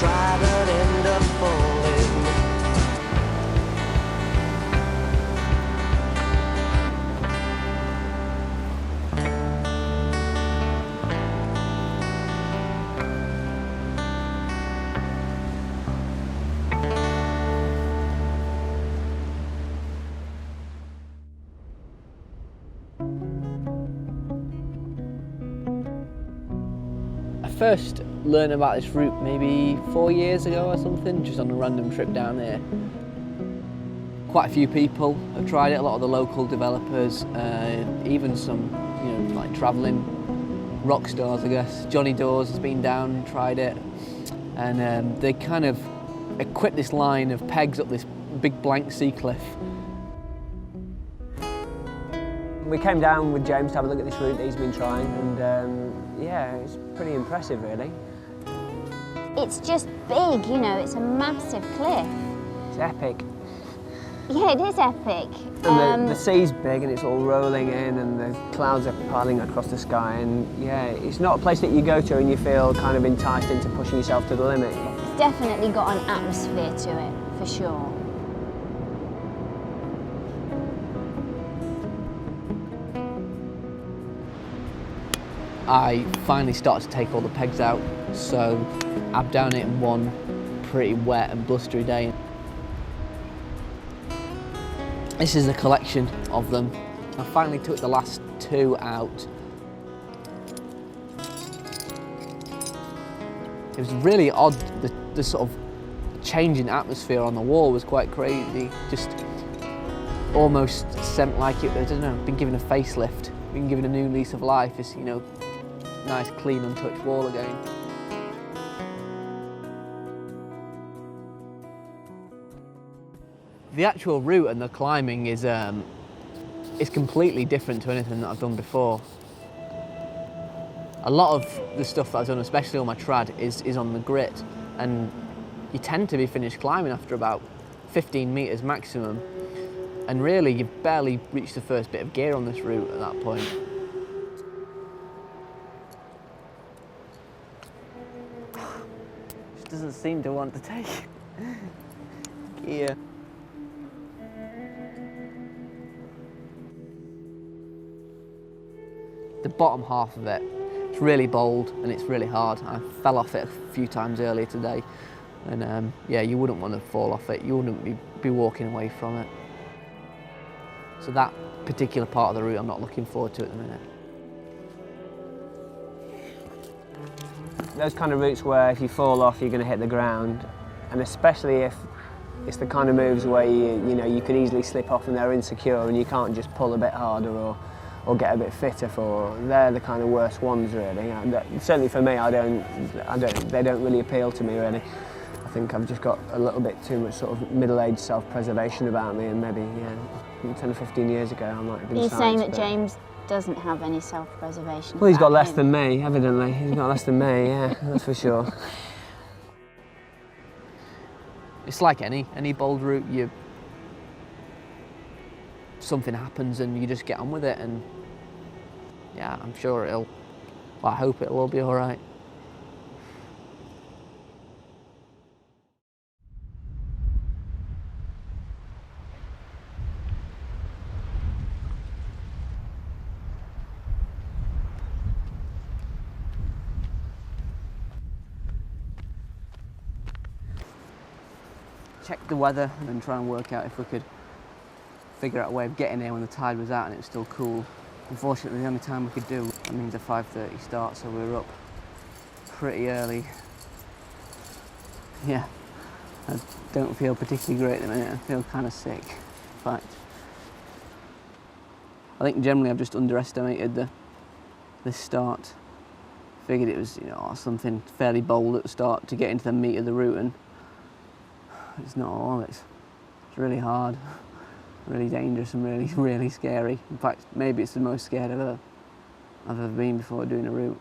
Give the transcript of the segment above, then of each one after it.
try but end up falling. First learned about this route maybe 4 years ago or something, just on a random trip down here. Quite a few people have tried it, a lot of the local developers, even some, you know, like travelling rock stars, I guess. Johnny Dawes has been down and tried it, and they kind of equip this line of pegs up this big blank Seacliff. We came down with James to have a look at this route that he's been trying, and yeah, it's pretty impressive, really. It's just big, you know, it's a massive cliff. It's epic. Yeah, it is epic. And the sea's big and it's all rolling in and the clouds are piling across the sky, and yeah, it's not a place that you go to and you feel kind of enticed into pushing yourself to the limit. It's definitely got an atmosphere to it, for sure. I finally started to take all the pegs out, so I've done it in one pretty wet and blustery day. This is a collection of them. I finally took the last 2 out. It was really odd, the sort of change in atmosphere on the wall was quite crazy. Just almost sent like it, I don't know, been given a facelift, been given a new lease of life. It's, you know, nice, clean, untouched wall again. The actual route and the climbing is completely different to anything that I've done before. A lot of the stuff that I've done, especially on my trad, is on the grit, and you tend to be finished climbing after about 15 metres maximum, and really you've barely reached the first bit of gear on this route at that point. Doesn't seem to want to take gear. The bottom half of it, it's really bold and it's really hard. I fell off it a few times earlier today, and yeah, you wouldn't want to fall off it. You wouldn't be walking away from it. So that particular part of the route I'm not looking forward to at the minute. Those kind of routes where if you fall off, you're going to hit the ground, and especially if it's the kind of moves where you could easily slip off and they're insecure and you can't just pull a bit harder or get a bit fitter for. They're the kind of worst ones, really. Certainly for me, they don't really appeal to me, really. I think I've just got a little bit too much sort of middle-aged self-preservation about me, and maybe, yeah, 10 or 15 years ago I might have been. Are you saying that James doesn't have any self-preservation? Well, he's got less than me, evidently. He's got less than me, yeah, that's for sure. It's like any bold route. Something happens and you just get on with it, and yeah, I'm sure I hope it'll all be all right. Check the weather and then try and work out if we could figure out a way of getting there when the tide was out and it was still cool. Unfortunately, the only time we could do that means a 5:30 start, so we were up pretty early. Yeah, I don't feel particularly great at the minute. I feel kind of sick, in fact. I think generally I've just underestimated this start. Figured it was, you know, something fairly bold at the start to get into the meat of the route, and it's not all. It's really hard, really dangerous, and really, really scary. In fact, maybe it's the most scared I've ever been before doing a route.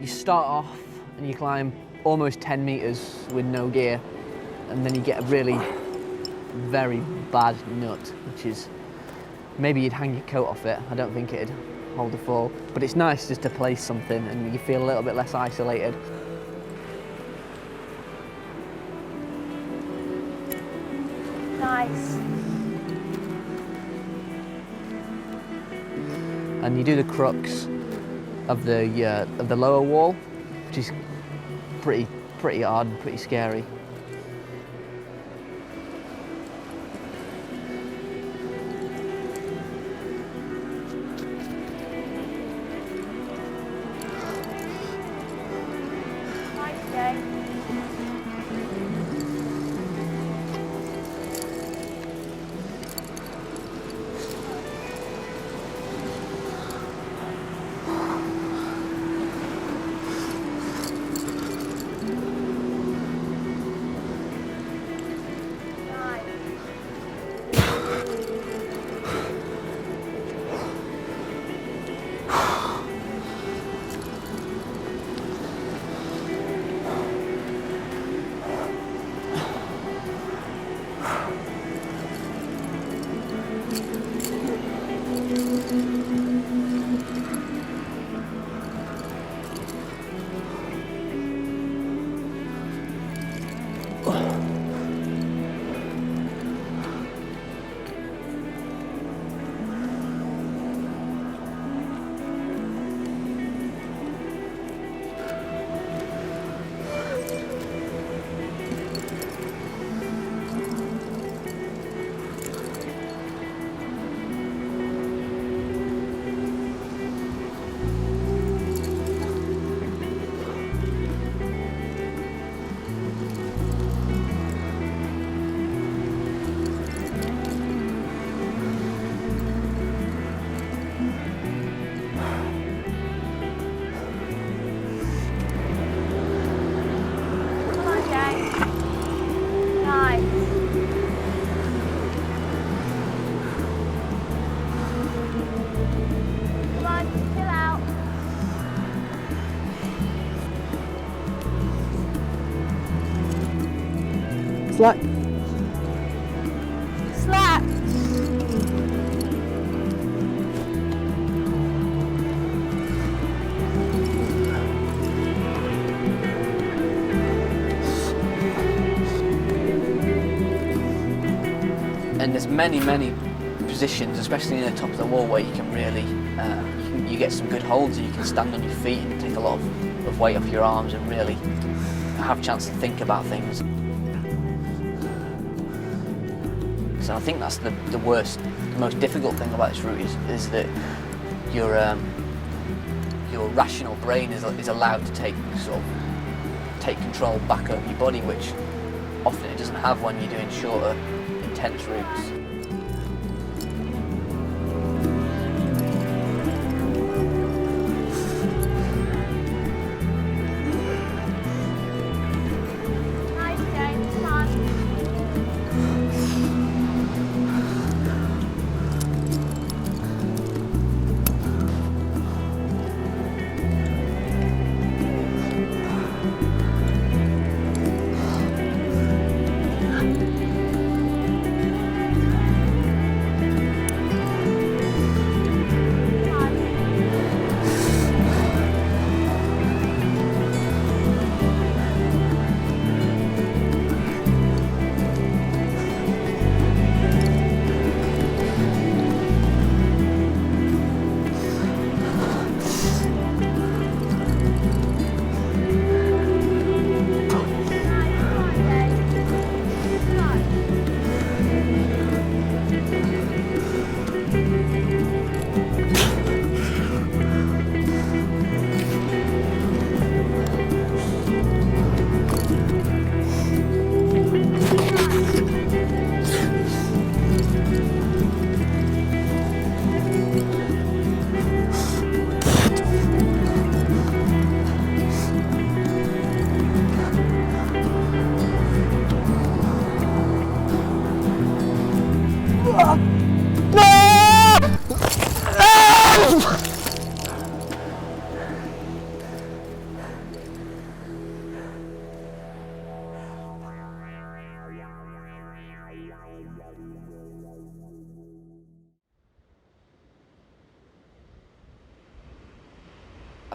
you start off and you climb almost 10 metres with no gear, and then you get a really very bad nut, which is maybe you'd hang your coat off it. I don't think it'd hold a fall, but it's nice just to place something and you feel a little bit less isolated. Nice. And you do the crux of the lower wall, which is pretty hard and pretty scary. Nice day. Slack. Slack. And there's many positions, especially in the top of the wall, where you can really you get some good holds. You can stand on your feet and take a lot of weight off your arms and really have a chance to think about things. So I think that's the most difficult thing about this route is that your rational brain is allowed to take control back over your body, which often it doesn't have when you're doing shorter, intense routes.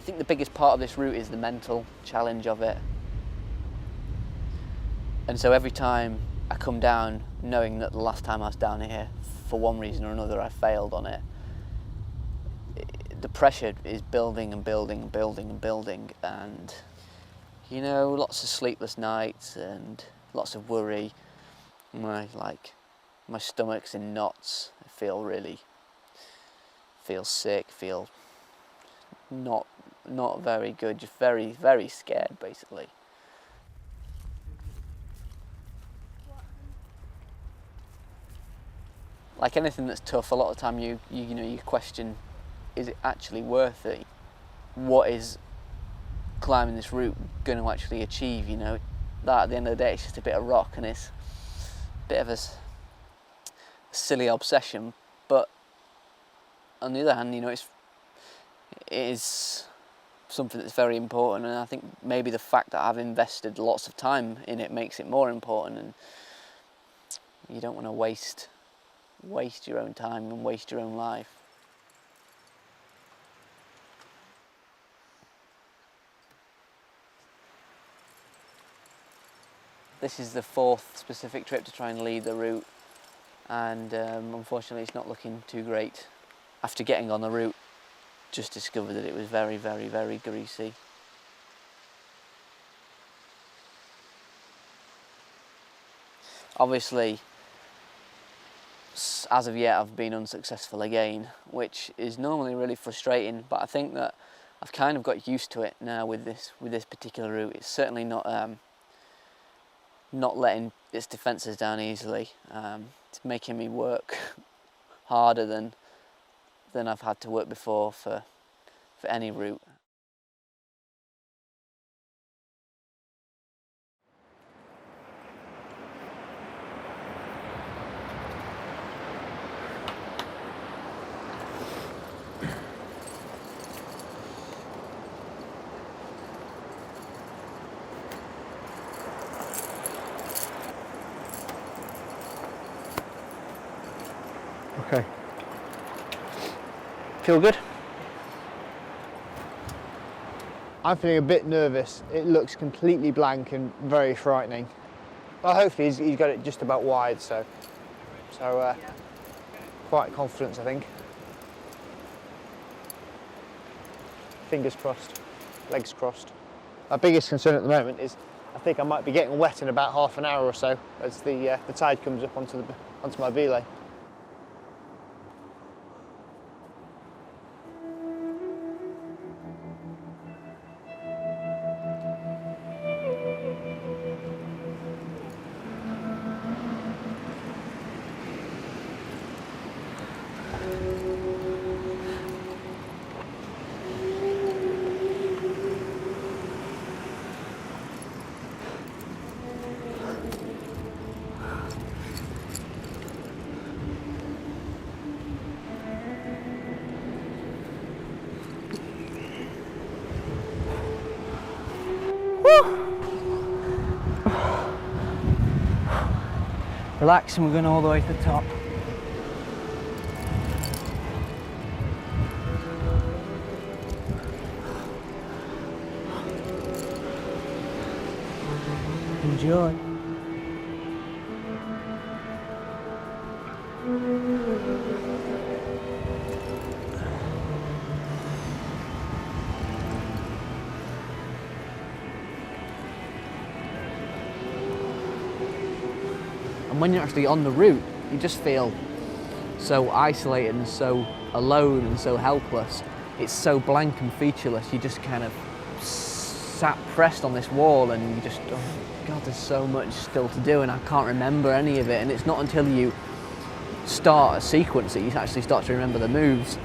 I think the biggest part of this route is the mental challenge of it. And so every time I come down, knowing that the last time I was down here, for one reason or another, I failed on it, the pressure is building and building and building and building, and you know, lots of sleepless nights and lots of worry. My stomach's in knots. I feel sick, feel not very good, just very, very scared basically. Like anything that's tough, a lot of the time you question, is it actually worth it? What is climbing this route going to actually achieve? You know, that at the end of the day, it's just a bit of rock, and it's a bit of a silly obsession. But on the other hand, you know, it is something that's very important, and I think maybe the fact that I've invested lots of time in it makes it more important. And you don't want to waste your own time and waste your own life. This is the 4th specific trip to try and lead the route, and unfortunately it's not looking too great. After getting on the route, just discovered that it was very, very, very greasy. Obviously, as of yet, I've been unsuccessful again, which is normally really frustrating, but I think that I've kind of got used to it now with this particular route. It's certainly not letting its defences down easily. It's making me work harder than I've had to work before for any route. Okay. Feel good? I'm feeling a bit nervous. It looks completely blank and very frightening. Well, hopefully he's got it just about wide, so quite confident, I think. Fingers crossed, legs crossed. My biggest concern at the moment is I think I might be getting wet in about half an hour or so as the tide comes up onto my belay. Relax, and we're going all the way to the top. Enjoy. And when you're actually on the route, you just feel so isolated and so alone and so helpless. It's so blank and featureless. You just kind of sat pressed on this wall, and you just, oh God, there's so much still to do, and I can't remember any of it. And it's not until you start a sequence that you actually start to remember the moves.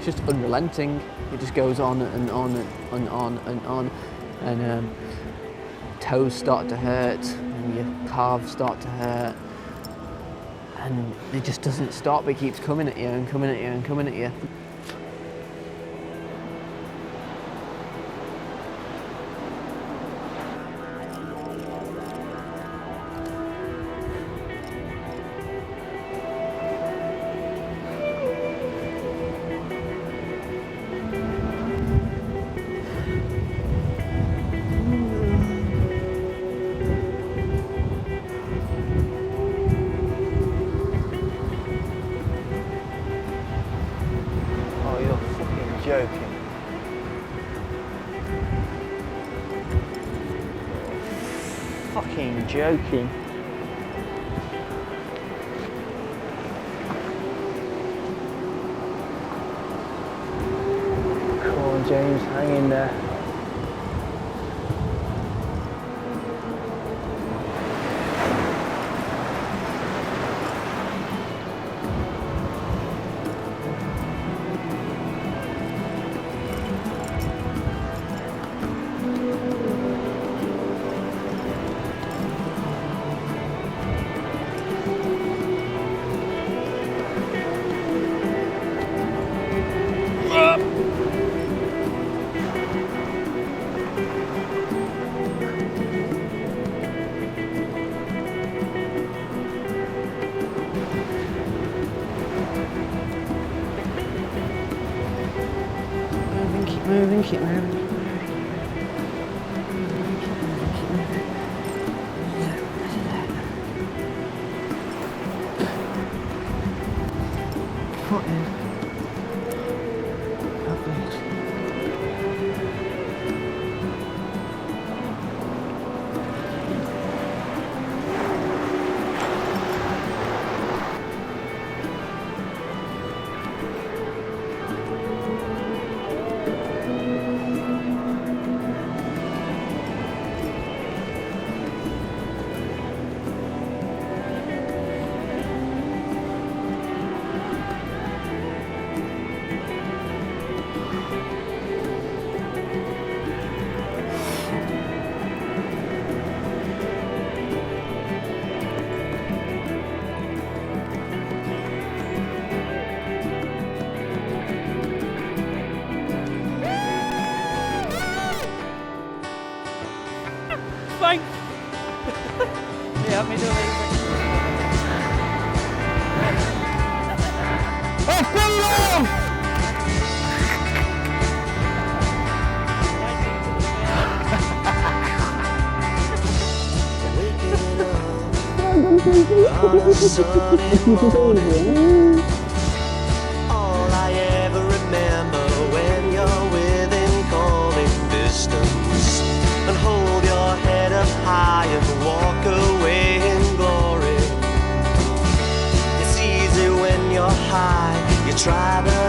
It's just unrelenting. It just goes on and on and on and on, and toes start to hurt, and your calves start to hurt, and it just doesn't stop. It keeps coming at you and coming at you and coming at you. Joking. Fucking joking. Come on, James, hang in there. Keep moving. Foot in. Thanks. Yeah, me doing it. On a sunny morning, all I ever remember when you're within calling distance, and hold your head up high and walk away in glory. It's easy when you're high, you try but